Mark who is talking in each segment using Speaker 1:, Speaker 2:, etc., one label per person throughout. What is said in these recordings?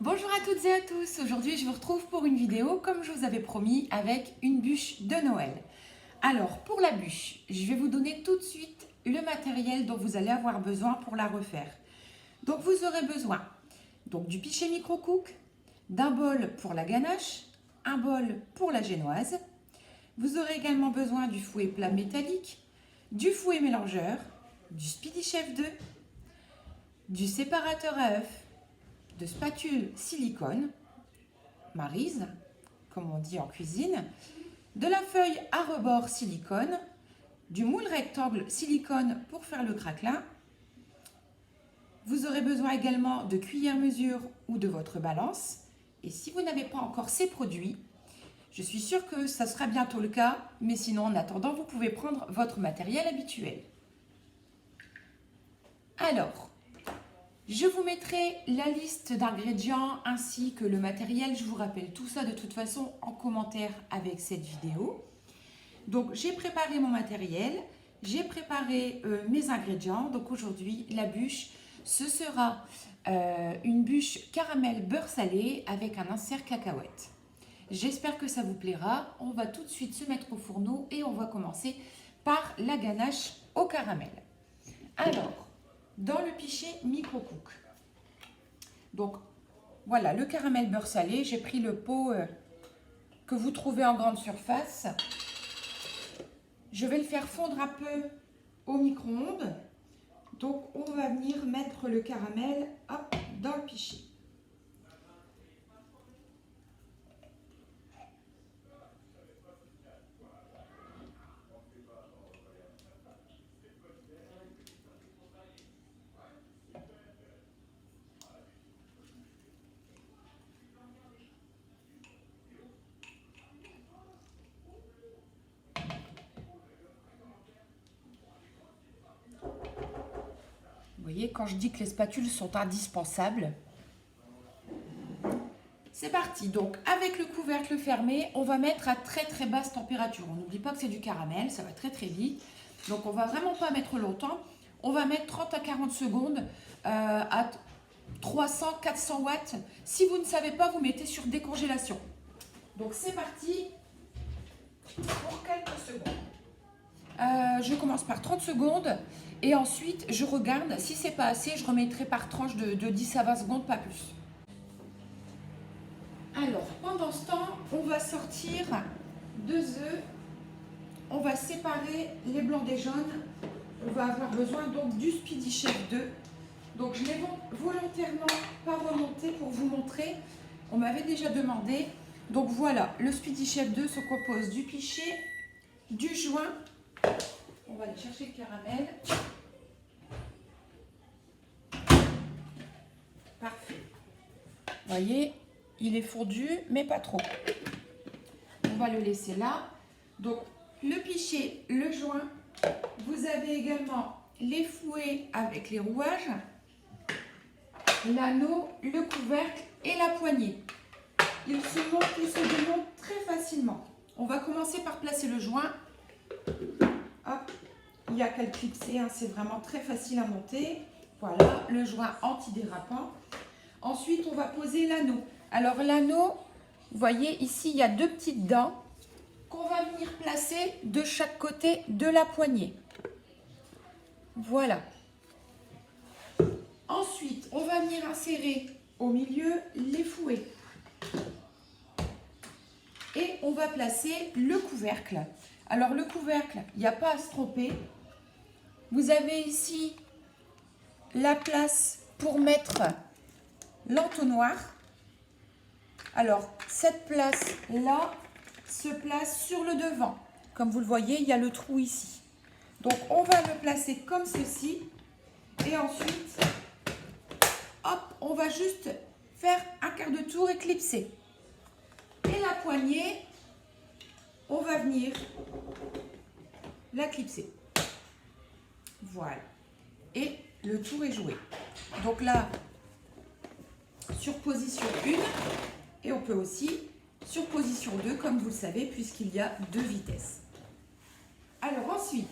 Speaker 1: Bonjour à toutes et à tous, aujourd'hui je vous retrouve pour une vidéo comme je vous avais promis avec une bûche de Noël. Alors pour la bûche, je vais vous donner tout de suite le matériel dont vous allez avoir besoin pour la refaire. Donc vous aurez besoin du pichet micro-cook, d'un bol pour la ganache, un bol pour la génoise. Vous aurez également besoin du fouet plat métallique, du fouet mélangeur, du Speedy Chef 2, du séparateur à œufs, de spatule silicone, Maryse, comme on dit en cuisine, de la feuille à rebord silicone, du moule rectangle silicone pour faire le craquelin. Vous aurez besoin également de cuillère mesure ou de votre balance. Et si vous n'avez pas encore ces produits, je suis sûre que ça sera bientôt le cas, mais sinon en attendant, vous pouvez prendre votre matériel habituel. Alors, je vous mettrai la liste d'ingrédients ainsi que le matériel. Je vous rappelle tout ça de toute façon en commentaire avec cette vidéo. Donc j'ai préparé mon matériel, j'ai préparé mes ingrédients. Donc aujourd'hui la bûche, ce sera une bûche caramel beurre salé avec un insert cacahuète. J'espère que ça vous plaira. On va tout de suite se mettre au fourneau et on va commencer par la ganache au caramel. Alors, dans le pichet micro-cook. Donc, voilà, le caramel beurre salé. J'ai pris le pot que vous trouvez en grande surface. Je vais le faire fondre un peu au micro-ondes. Donc, on va venir mettre le caramel hop, dans le pichet. Vous voyez, quand je dis que les spatules sont indispensables, c'est parti. Donc, avec le couvercle fermé, on va mettre à très basse température. On n'oublie pas que c'est du caramel, ça va très vite. Donc, on va vraiment pas mettre longtemps. On va mettre 30 à 40 secondes à 300-400 watts. Si vous ne savez pas, vous mettez sur décongélation. Donc, c'est parti pour quelques secondes. Je commence par 30 secondes et ensuite je regarde. Si c'est pas assez, je remettrai par tranche de 10 à 20 secondes, pas plus. Alors, pendant ce temps, on va sortir 2 œufs. On va séparer les blancs des jaunes. On va avoir besoin donc du Speedy Chef 2. Donc, je l'ai volontairement pas remonté pour vous montrer. On m'avait déjà demandé. Donc, voilà, le Speedy Chef 2 se compose du pichet, du joint. On va aller chercher le caramel. Parfait. Vous voyez, il est fondu, mais pas trop. On va le laisser là. Donc, le pichet, le joint. Vous avez également les fouets avec les rouages, l'anneau, le couvercle et la poignée. Il se monte et se démonte très facilement. On va commencer par placer le joint. Hop, il n'y a qu'à le clipser, hein, c'est vraiment très facile à monter. Voilà, le joint antidérapant. Ensuite, on va poser l'anneau. Alors l'anneau, vous voyez ici, il y a 2 petites dents qu'on va venir placer de chaque côté de la poignée. Voilà. Ensuite, on va venir insérer au milieu les fouets. Et on va placer le couvercle. Alors le couvercle, il n'y a pas à se tromper. Vous avez ici la place pour mettre l'entonnoir. Alors, cette place-là se place sur le devant. Comme vous le voyez, il y a le trou ici. Donc, on va le placer comme ceci. Et ensuite, hop, on va juste faire un quart de tour et clipser. Et la poignée, on va venir la clipser. Voilà. Et le tour est joué. Donc là, sur position 1. Et on peut aussi sur position 2, comme vous le savez, puisqu'il y a 2 vitesses. Alors ensuite,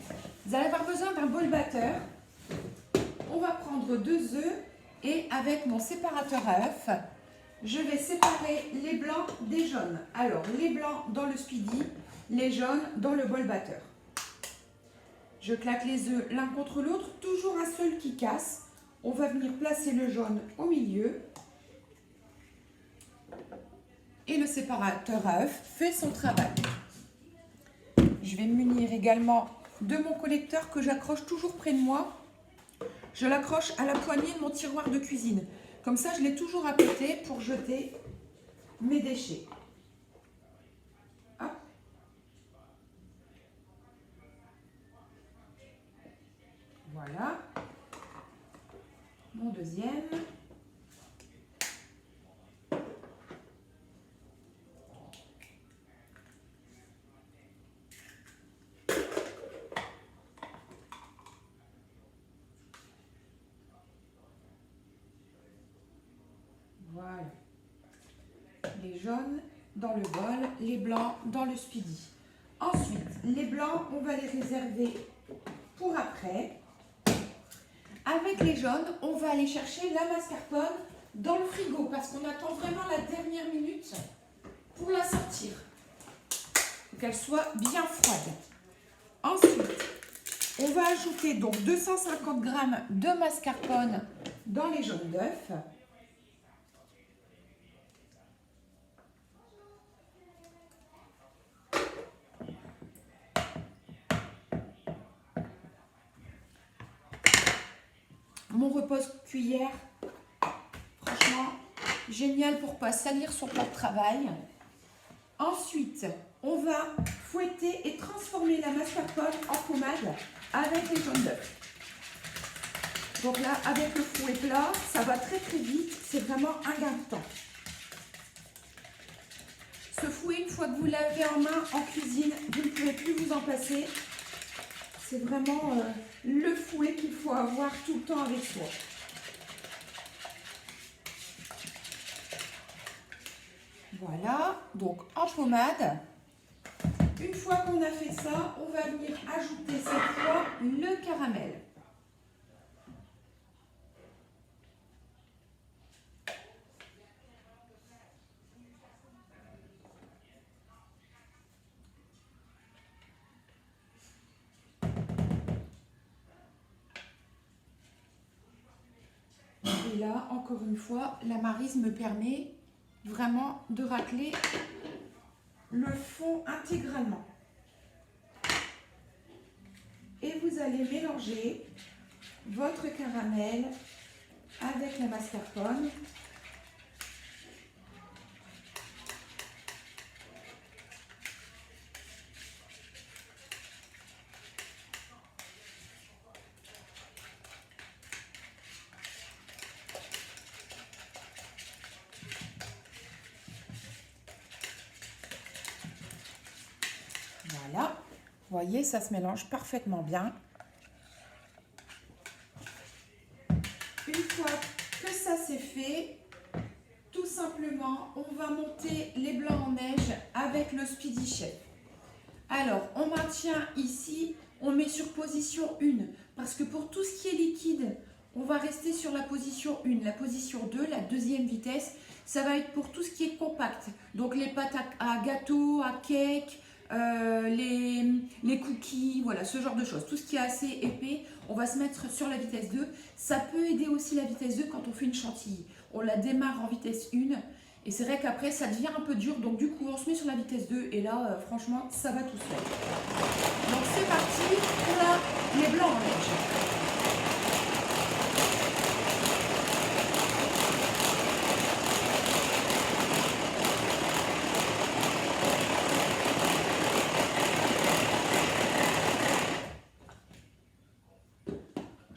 Speaker 1: vous allez avoir besoin d'un bol batteur. On va prendre 2 œufs et avec mon séparateur à œufs, je vais séparer les blancs des jaunes. Alors, les blancs dans le speedy, les jaunes dans le bol batteur. Je claque les œufs l'un contre l'autre, toujours un seul qui casse. On va venir placer le jaune au milieu. Et le séparateur à œufs fait son travail. Je vais me munir également de mon collecteur que j'accroche toujours près de moi. Je l'accroche à la poignée de mon tiroir de cuisine. Comme ça, je l'ai toujours à côté pour jeter mes déchets. Hop. Voilà. Mon deuxième. Voilà. Les jaunes dans le bol, les blancs dans le speedy. Ensuite, les blancs, on va les réserver pour après. Avec les jaunes, on va aller chercher la mascarpone dans le frigo parce qu'on attend vraiment la dernière minute pour la sortir. Pour qu'elle soit bien froide. Ensuite, on va ajouter donc 250 g de mascarpone dans les jaunes d'œufs. Mon repose-cuillère, franchement, génial pour ne pas salir son plan de travail. Ensuite, on va fouetter et transformer la mascarpone en pommade avec les jaunes d'œufs. Donc là, avec le fouet plat, ça va très très vite, c'est vraiment un gain de temps. Ce fouet, une fois que vous l'avez en main en cuisine, vous ne pouvez plus vous en passer. C'est vraiment le fouet qu'il faut avoir tout le temps avec soi. Voilà, donc en pommade. Une fois qu'on a fait ça, on va venir ajouter cette fois le caramel. Et là, encore une fois, la Maryse me permet vraiment de racler le fond intégralement. Et vous allez mélanger votre caramel avec la mascarpone. Voilà, vous voyez, ça se mélange parfaitement bien. Une fois que ça c'est fait, tout simplement, on va monter les blancs en neige avec le Speedy Chef. Alors, on maintient ici, on met sur position 1, parce que pour tout ce qui est liquide, on va rester sur la position 1. La position 2, la deuxième vitesse, ça va être pour tout ce qui est compact. Donc les pâtes à gâteau, à cake, les cookies, voilà, ce genre de choses. Tout ce qui est assez épais, on va se mettre sur la vitesse 2. Ça peut aider aussi la vitesse 2 quand on fait une chantilly. On la démarre en vitesse 1 et c'est vrai qu'après ça devient un peu dur. Donc du coup, on se met sur la vitesse 2 et là, franchement, ça va tout seul. Donc c'est parti pour les blancs en neige.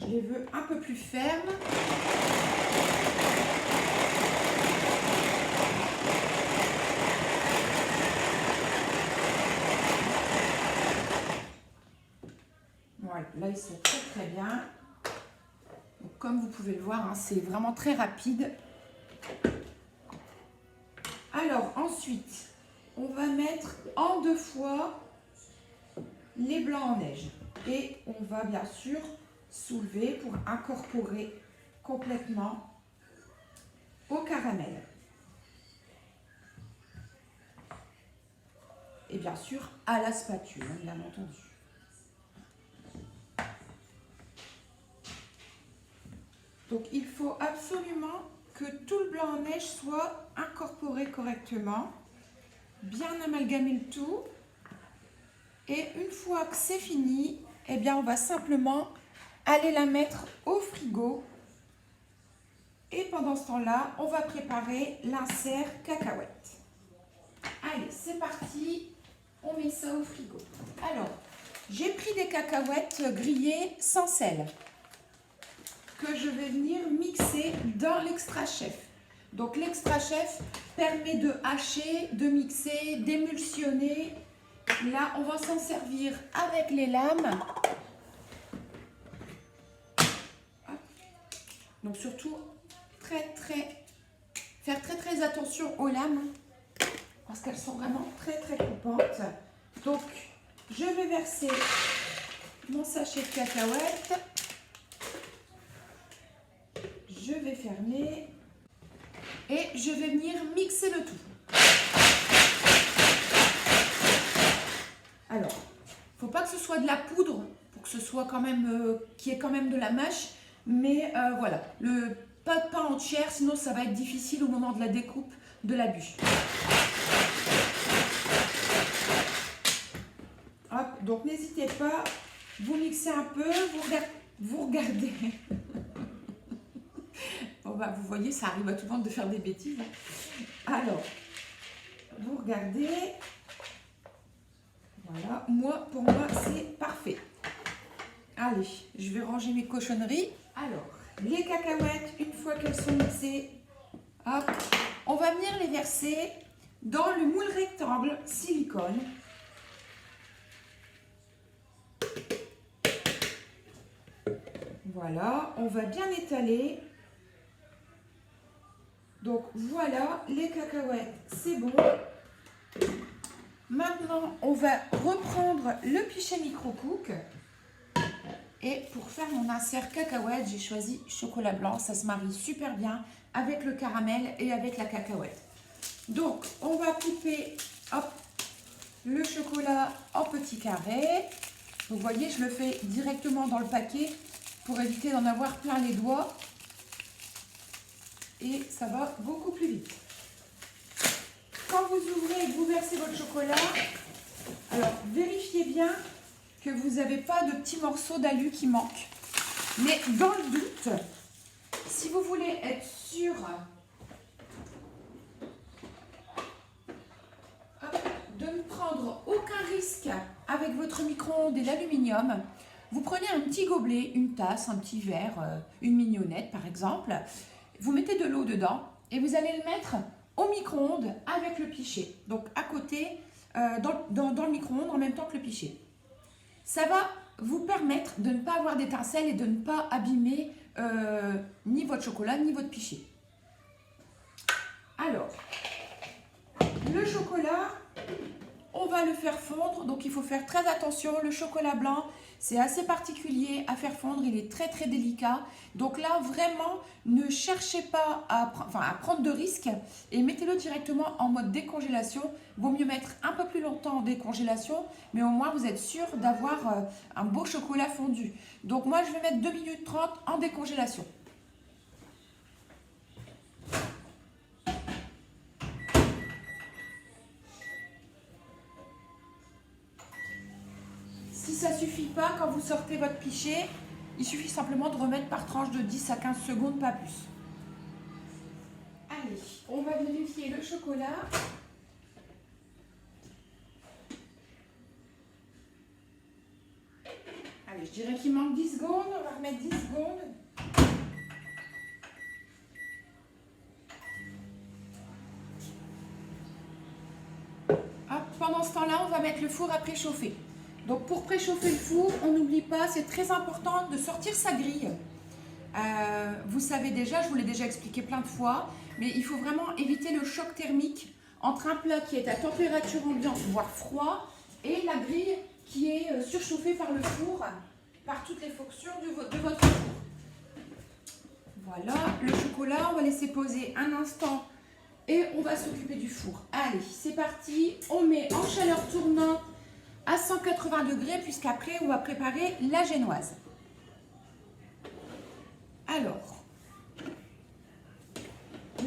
Speaker 1: Je les veux un peu plus fermes. Voilà, là ils sont très très bien. Donc, comme vous pouvez le voir, hein, c'est vraiment très rapide. Alors ensuite, on va mettre en 2 fois les blancs en neige. Et on va bien sûr soulever pour incorporer complètement au caramel. bien sûr à la spatule, hein, bien entendu. Donc il faut absolument que tout le blanc en neige soit incorporé correctement, bien amalgamer le tout. Et une fois que c'est fini, eh bien on va simplement aller la mettre au frigo. Et pendant ce temps-là, on va préparer l'insert cacahuète. Allez, c'est parti, on met ça au frigo. Alors, j'ai pris des cacahuètes grillées sans sel que je vais venir mixer dans l'extra chef. Donc l'extra chef permet de hacher, de mixer, d'émulsionner. Là, on va s'en servir avec les lames. Donc surtout, faire très attention aux lames parce qu'elles sont vraiment très coupantes. Donc, je vais verser mon sachet de cacahuètes. Je vais fermer et je vais venir mixer le tout. Alors, il ne faut pas que ce soit de la poudre pour que ce soit quand même, qu'il y ait quand même de la mâche, mais voilà, pas de pain entière, sinon ça va être difficile au moment de la découpe de la bûche. Hop, donc n'hésitez pas, vous mixez un peu, vous regardez. Bon bah, vous voyez, ça arrive à tout le monde de faire des bêtises. Alors, vous regardez. Voilà, pour moi, c'est parfait. Allez, je vais ranger mes cochonneries. Alors, les cacahuètes, une fois qu'elles sont mixées, hop, on va venir les verser dans le moule rectangle silicone. Voilà, on va bien étaler. Donc voilà, les cacahuètes, c'est bon. Maintenant, on va reprendre le pichet micro-cook. Et pour faire mon insert cacahuète, j'ai choisi chocolat blanc. Ça se marie super bien avec le caramel et avec la cacahuète. Donc, on va couper hop, le chocolat en petits carrés. Vous voyez, je le fais directement dans le paquet pour éviter d'en avoir plein les doigts. Et ça va beaucoup plus vite. Quand vous ouvrez et que vous versez votre chocolat, alors vérifiez bien que vous n'avez pas de petits morceaux d'alu qui manquent. Mais dans le doute, si vous voulez être sûr de ne prendre aucun risque avec votre micro-ondes et l'aluminium, vous prenez un petit gobelet, une tasse, un petit verre, une mignonnette par exemple, vous mettez de l'eau dedans et vous allez le mettre au micro-ondes avec le pichet. Donc à côté, dans le micro-ondes en même temps que le pichet. Ça va vous permettre de ne pas avoir d'étincelles et de ne pas abîmer ni votre chocolat ni votre pichet. Alors, le chocolat, on va le faire fondre. Donc il faut faire très attention. Le chocolat blanc, c'est assez particulier à faire fondre. Il est très délicat. Donc là, vraiment, ne cherchez pas à prendre de risques et mettez-le directement en mode décongélation. Vaut mieux mettre un peu plus longtemps en décongélation, mais au moins vous êtes sûr d'avoir un beau chocolat fondu. Donc moi, je vais mettre 2 minutes 30 en décongélation. Si ça ne suffit pas, quand vous sortez votre pichet, il suffit simplement de remettre par tranche de 10 à 15 secondes, pas plus. Allez, on va vérifier le chocolat. Allez, je dirais qu'il manque 10 secondes. On va remettre 10 secondes. Hop, pendant ce temps-là, on va mettre le four à préchauffer. Donc pour préchauffer le four, on n'oublie pas, c'est très important de sortir sa grille. Vous savez déjà, je vous l'ai déjà expliqué plein de fois, mais il faut vraiment éviter le choc thermique entre un plat qui est à température ambiante, voire froid, et la grille qui est surchauffée par le four, par toutes les fonctions de votre four. Voilà, le chocolat, on va laisser poser un instant et on va s'occuper du four. Allez, c'est parti. On met en chaleur tournante à 180 degrés puisqu'après, on va préparer la génoise. Alors,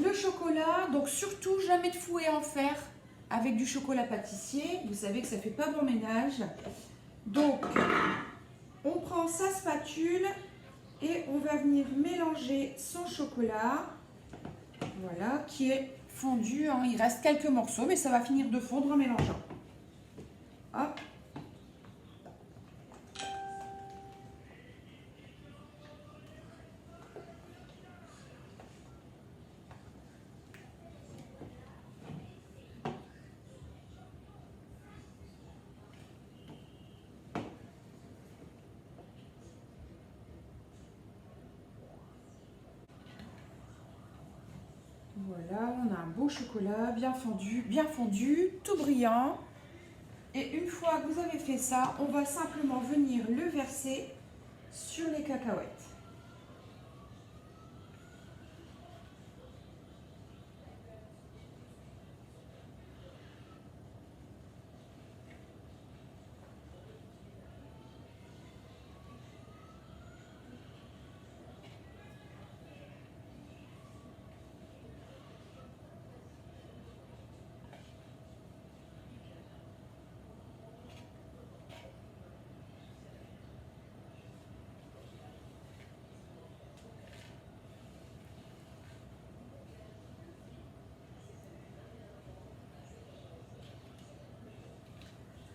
Speaker 1: le chocolat, donc surtout jamais de fouet en fer avec du chocolat pâtissier. Vous savez que ça fait pas bon ménage. Donc, on prend sa spatule et on va venir mélanger son chocolat. Voilà, qui est fondu. Hein. Il reste quelques morceaux, mais ça va finir de fondre en mélangeant. Hop. Voilà, on a un beau chocolat bien fondu, tout brillant. Et une fois que vous avez fait ça, on va simplement venir le verser sur les cacahuètes.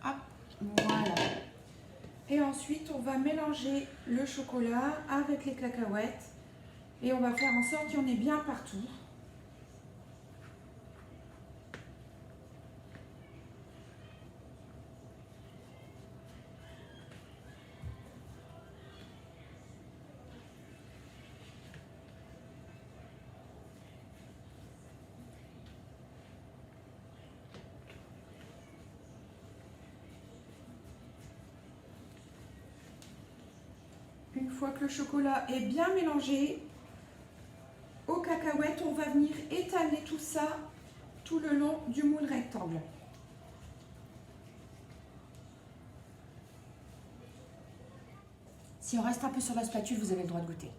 Speaker 1: Hop, voilà. Et ensuite, on va mélanger le chocolat avec les cacahuètes et on va faire en sorte qu'il y en ait bien partout. Une fois que le chocolat est bien mélangé aux cacahuètes, on va venir étaler tout ça tout le long du moule rectangle. Si on reste un peu sur la spatule, vous avez le droit de goûter.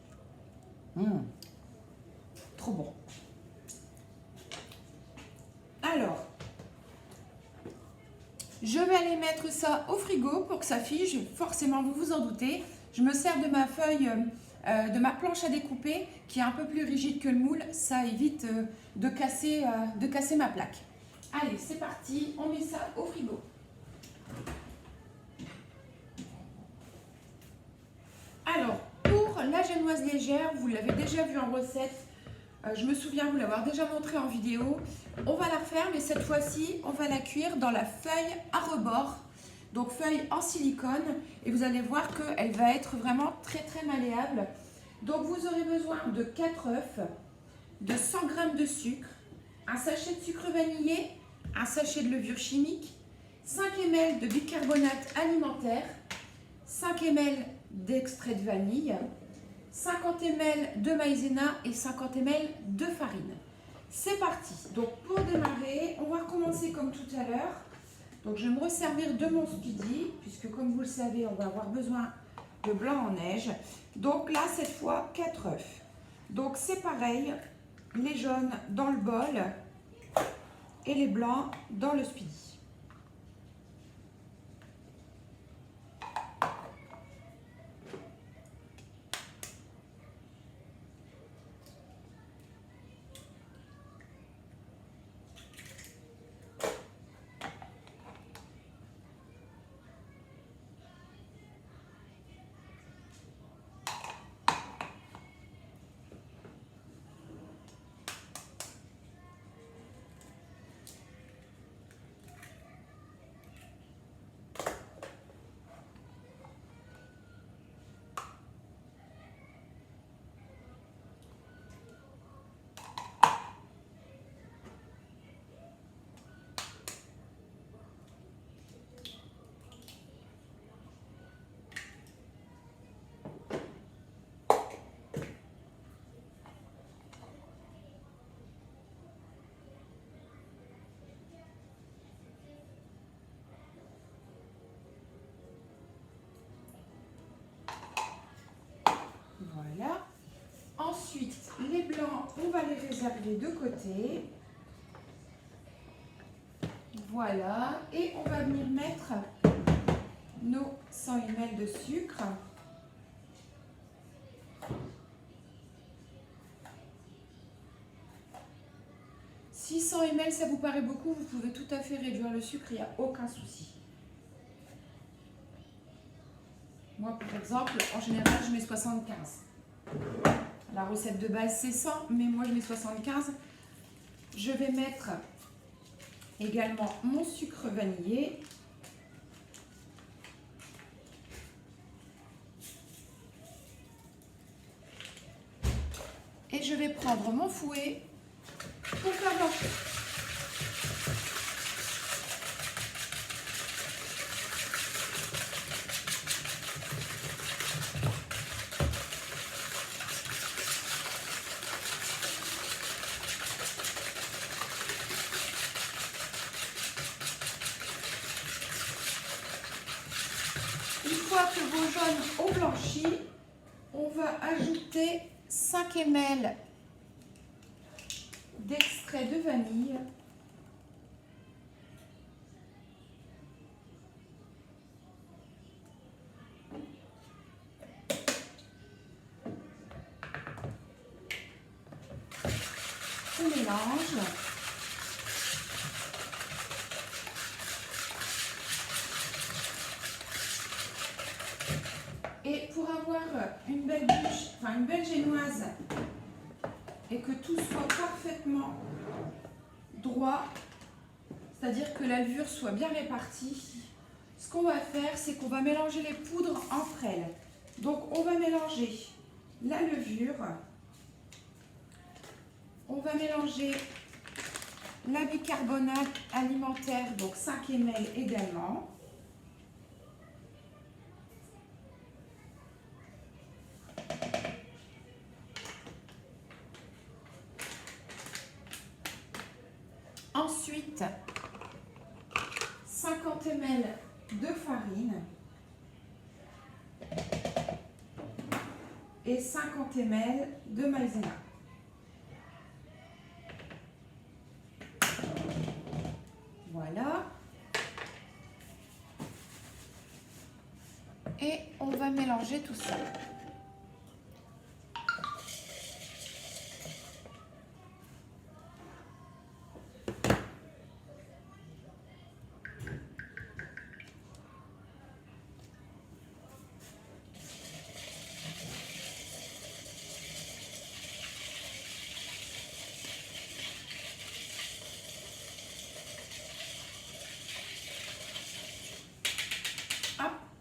Speaker 1: Trop bon. Alors, je vais aller mettre ça au frigo pour que ça fige. Forcément, vous vous en doutez. Je me sers de ma feuille, de ma planche à découper qui est un peu plus rigide que le moule. Ça évite de casser ma plaque. Allez, c'est parti. On met ça au frigo. Alors, pour la génoise légère, vous l'avez déjà vu en recette. Je me souviens vous l'avoir déjà montré en vidéo. On va la refaire, mais cette fois-ci, on va la cuire dans la feuille à rebord. Donc feuille en silicone. Et vous allez voir qu'elle va être vraiment très très malléable. Donc vous aurez besoin de 4 œufs, de 100 g de sucre, un sachet de sucre vanillé, un sachet de levure chimique, 5 ml de bicarbonate alimentaire, 5 ml d'extrait de vanille, 50 ml de maïzena et 50 ml de farine. C'est parti. Donc pour démarrer, on va recommencer comme tout à l'heure. Donc je vais me resservir de mon speedy, puisque comme vous le savez, on va avoir besoin de blanc en neige. Donc là, cette fois, 4 œufs. Donc c'est pareil, les jaunes dans le bol et les blancs dans le speedy. réserver de côté. Voilà, et on va venir mettre nos 100 ml de sucre. Si 100 ml ça vous paraît beaucoup, vous pouvez tout à fait réduire le sucre, il n'y a aucun souci. Moi par exemple, en général je mets 75. La recette de base c'est 100, mais moi je mets 75. Je vais mettre également mon sucre vanillé. Et je vais prendre mon fouet pour faire blanchir. Une fois que vos jaunes ont blanchi, on va ajouter 5 ml d'extrait de vanille. On mélange. Et pour avoir une belle bûche, enfin une belle génoise, et que tout soit parfaitement droit, c'est-à-dire que la levure soit bien répartie, ce qu'on va faire, c'est qu'on va mélanger les poudres entre elles. Donc on va mélanger la levure, on va mélanger la bicarbonate alimentaire, donc 5 ml également. Ensuite, 50 ml de farine et 50 ml de maïzena. Voilà. Et on va mélanger tout ça.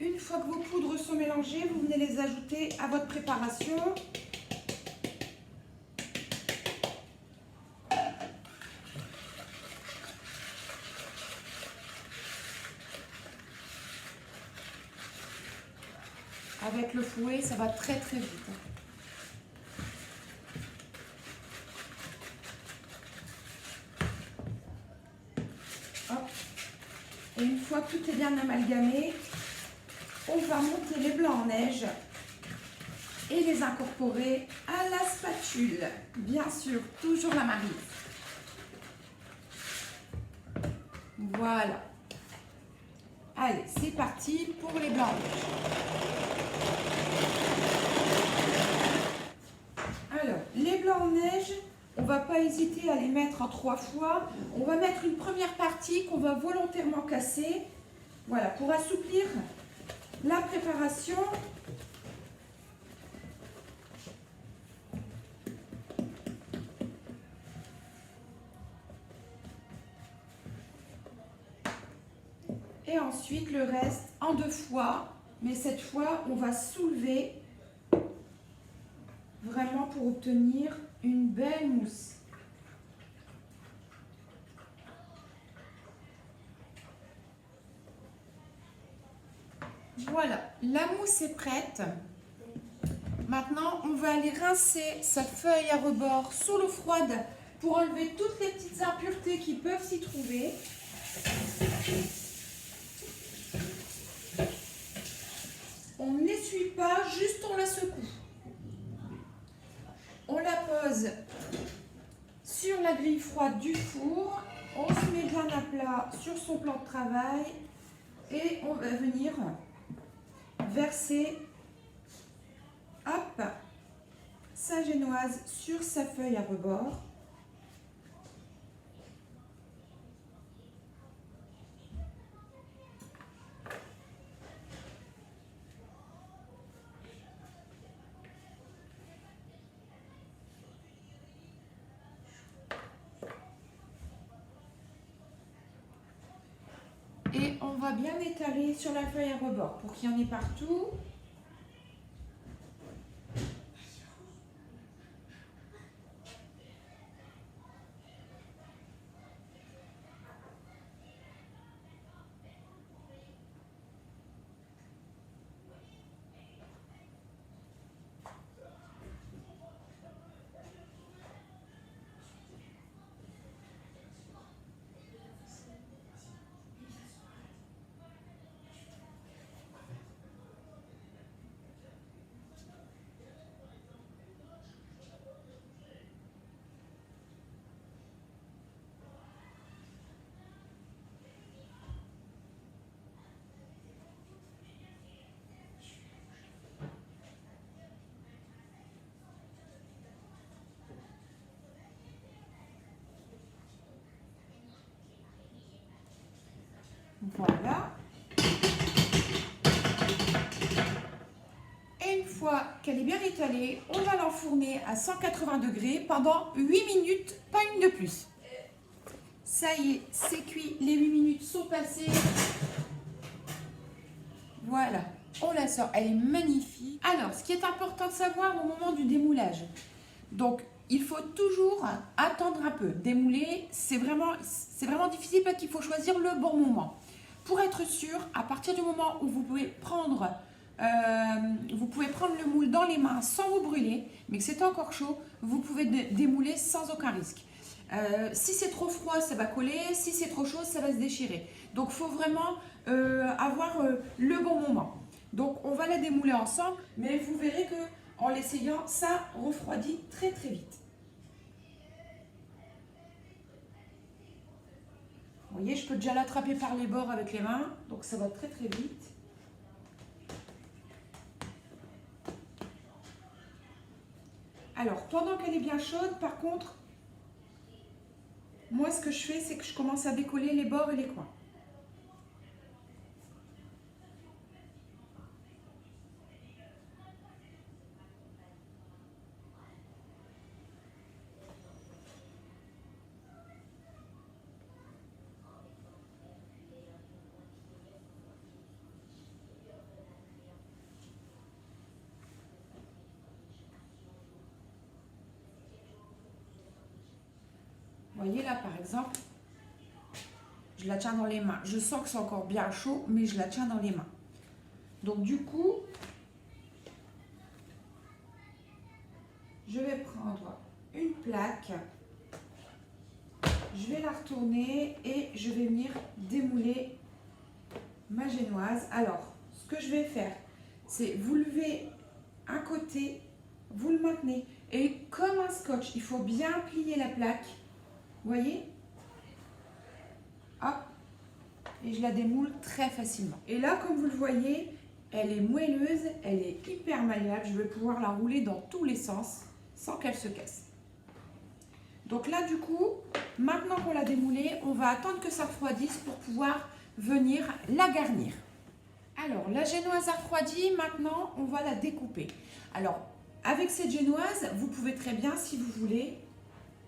Speaker 1: Une fois que vos poudres sont mélangées, vous venez les ajouter à votre préparation. Avec le fouet, ça va très très vite. Hop. Et une fois que tout est bien amalgamé, on va monter les blancs en neige et les incorporer à la spatule. Bien sûr, toujours la Marie. Voilà. Allez, c'est parti pour les blancs en neige. Alors, les blancs en neige, on ne va pas hésiter à les mettre en 3 fois. On va mettre une première partie qu'on va volontairement casser. Voilà, pour assouplir la préparation. Et ensuite le reste en 2 fois, mais cette fois on va soulever vraiment pour obtenir une belle mousse. Voilà, la mousse est prête. Maintenant, on va aller rincer sa feuille à rebord sous l'eau froide pour enlever toutes les petites impuretés qui peuvent s'y trouver. On ne l'essuie pas, juste on la secoue. On la pose sur la grille froide du four, on se met bien à plat sur son plan de travail et on va venir verser, hop, sa génoise sur sa feuille à rebord. Et on va bien étaler sur la feuille à rebord pour qu'il y en ait partout. Voilà. Et une fois qu'elle est bien étalée, on va l'enfourner à 180 degrés pendant 8 minutes, pas une de plus. Ça y est, c'est cuit, les 8 minutes sont passées. Voilà, on la sort, elle est magnifique. Alors, ce qui est important de savoir au moment du démoulage, donc il faut toujours attendre un peu. Démouler, c'est vraiment difficile parce qu'il faut choisir le bon moment. Pour être sûr, à partir du moment où vous pouvez prendre le moule dans les mains sans vous brûler, mais que c'est encore chaud, vous pouvez démouler sans aucun risque. Si c'est trop froid, ça va coller. Si c'est trop chaud, ça va se déchirer. Donc, il faut vraiment avoir le bon moment. Donc, on va la démouler ensemble, mais vous verrez que en l'essayant, ça refroidit très très vite. Vous voyez, je peux déjà l'attraper par les bords avec les mains, donc ça va très très vite. Alors, pendant qu'elle est bien chaude, par contre, moi ce que je fais, c'est que je commence à décoller les bords et les coins. Vous voyez là, par exemple, je la tiens dans les mains. Je sens que c'est encore bien chaud, mais je la tiens dans les mains. Donc du coup, je vais prendre une plaque, je vais la retourner et je vais venir démouler ma génoise. Alors, ce que je vais faire, c'est vous levez un côté, vous le maintenez et comme un scotch, il faut bien plier la plaque. Vous voyez? Hop, et je la démoule très facilement. Et là, comme vous le voyez, elle est moelleuse, elle est hyper malléable. Je vais pouvoir la rouler dans tous les sens sans qu'elle se casse. Donc là, du coup, maintenant qu'on l'a démoulée, on va attendre que ça refroidisse pour pouvoir venir la garnir. Alors, la génoise a refroidi, maintenant, on va la découper. Alors, avec cette génoise, vous pouvez très bien, si vous voulez,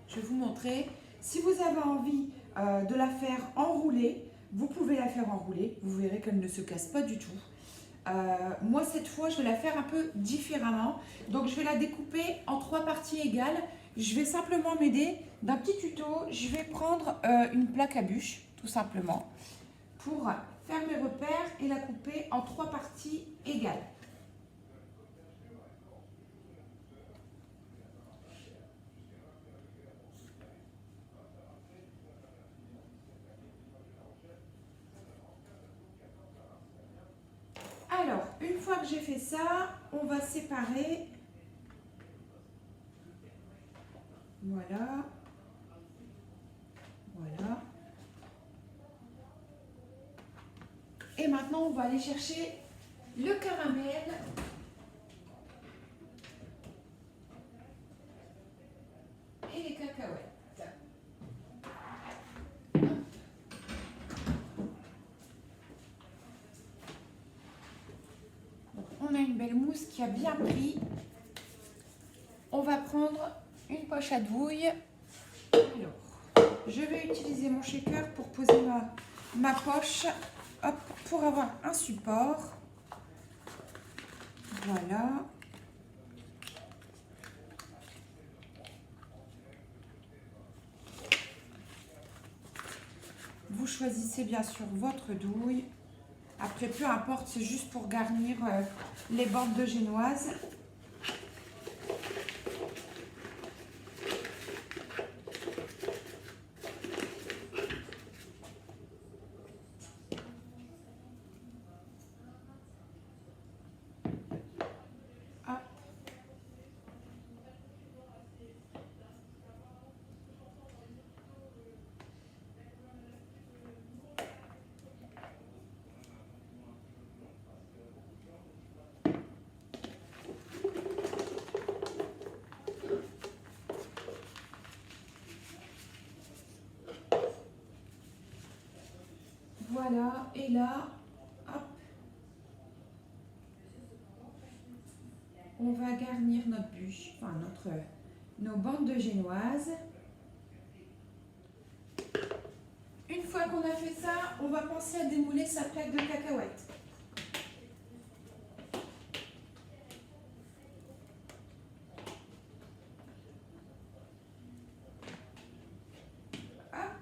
Speaker 1: je vais vous montrer, si vous avez envie de la faire enrouler, vous pouvez la faire enrouler. Vous verrez qu'elle ne se casse pas du tout. Moi, cette fois, je vais la faire un peu différemment. Donc, je vais la découper en 3 parties égales. Je vais simplement m'aider d'un petit tuto. Je vais prendre une plaque à bûche, tout simplement, pour faire mes repères et la couper en 3 parties égales. Alors, une fois que j'ai fait ça, on va séparer. Voilà. maintenant, on va aller chercher le caramel. Et les cacahuètes. Donc, on a une belle mousse qui a bien pris. On va prendre une poche à douille. Alors, je vais utiliser mon shaker pour poser ma poche, hop, pour avoir un support. Voilà. Vous choisissez bien sûr votre douille. Après, peu importe, c'est juste pour garnir les bordes de génoise. Hop. Voilà, et là, hop, on va garnir notre bûche, enfin nos bandes de génoise. Une fois qu'on a fait ça, on va penser à démouler sa plaque de cacahuètes.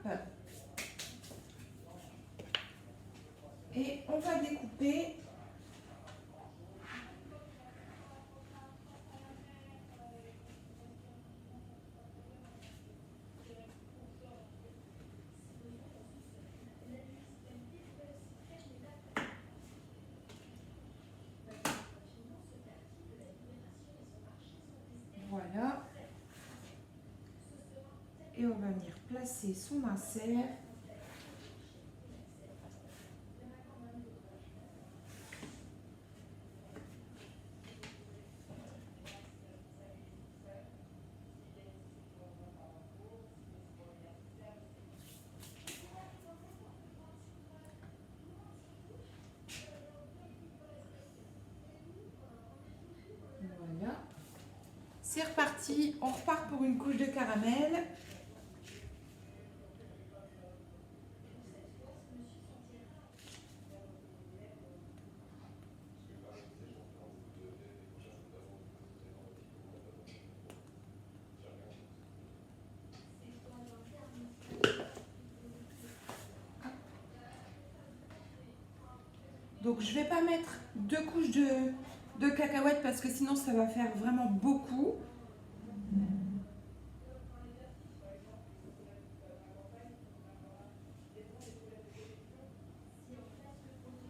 Speaker 1: Hop. Et on va découper. Voilà. Et on va venir placer son insert. Voilà. C'est reparti, on repart pour une couche de caramel. Donc je ne vais pas mettre 2 couches de cacahuètes parce que sinon ça va faire vraiment beaucoup.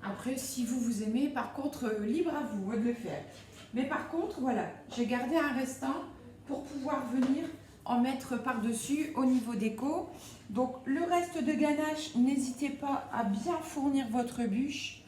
Speaker 1: Après, si vous aimez, par contre, libre à vous de le faire. Mais par contre, voilà, j'ai gardé un restant pour pouvoir venir en mettre par-dessus au niveau déco. Donc le reste de ganache, n'hésitez pas à bien fournir votre bûche.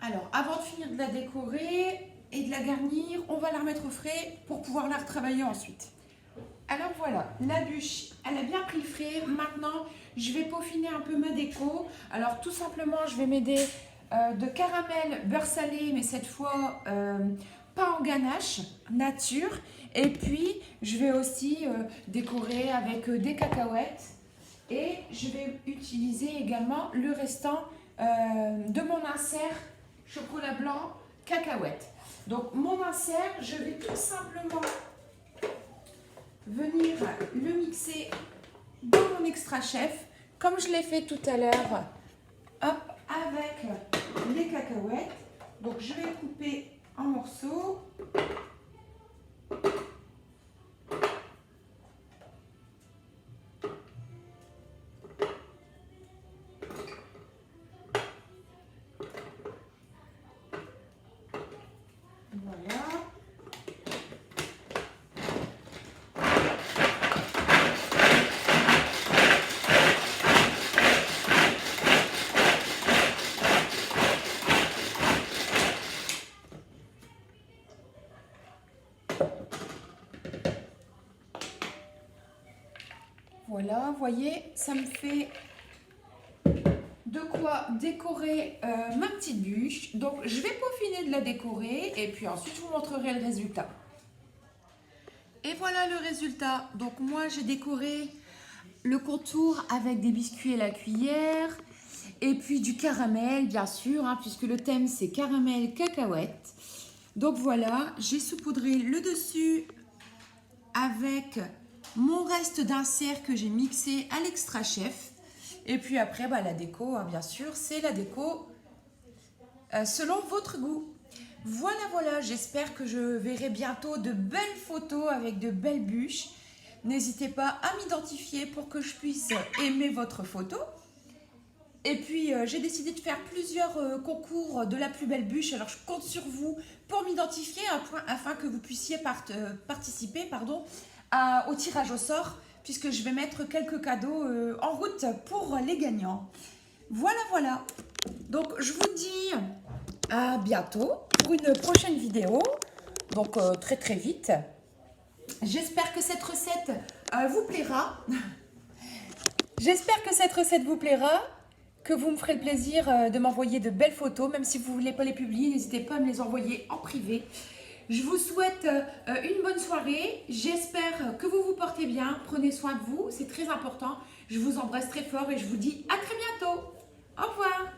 Speaker 1: Alors, avant de finir de la décorer et de la garnir, on va la remettre au frais pour pouvoir la retravailler ensuite. Alors voilà, la bûche, elle a bien pris le frais. Maintenant, je vais peaufiner un peu ma déco. Alors tout simplement, je vais m'aider de caramel beurre salé, mais cette fois pas en ganache, nature. Et puis, je vais aussi décorer avec des cacahuètes. Et je vais utiliser également le restant de mon insert chocolat blanc cacahuète. Donc mon insert, je vais tout simplement venir le mixer dans mon extra chef, comme je l'ai fait tout à l'heure, hop, avec les cacahuètes. Donc je vais couper en morceaux. Voilà. Voilà, vous voyez, ça me fait de quoi décorer ma petite bûche. Donc, je vais peaufiner de la décorer et puis ensuite, je vous montrerai le résultat. Et voilà le résultat. Donc, moi, j'ai décoré le contour avec des biscuits à la cuillère et puis du caramel, bien sûr, hein, puisque le thème, c'est caramel cacahuète. Donc, voilà, j'ai saupoudré le dessus avec mon reste d'insert que j'ai mixé à l'extra chef. Et puis après, bah, la déco, hein, bien sûr, c'est la déco selon votre goût. Voilà, voilà, j'espère que je verrai bientôt de belles photos avec de belles bûches. N'hésitez pas à m'identifier pour que je puisse aimer votre photo. Et puis, j'ai décidé de faire plusieurs concours de la plus belle bûche. Alors, je compte sur vous pour m'identifier afin que vous puissiez participer au tirage au sort, puisque je vais mettre quelques cadeaux en route pour les gagnants. Voilà, voilà. Donc, je vous dis à bientôt pour une prochaine vidéo. Donc, très, très vite. J'espère que cette recette vous plaira. J'espère que cette recette vous plaira, que vous me ferez le plaisir de m'envoyer de belles photos. Même si vous ne voulez pas les publier, n'hésitez pas à me les envoyer en privé. Je vous souhaite une bonne soirée. J'espère que vous vous portez bien. Prenez soin de vous, c'est très important. Je vous embrasse très fort et je vous dis à très bientôt. Au revoir.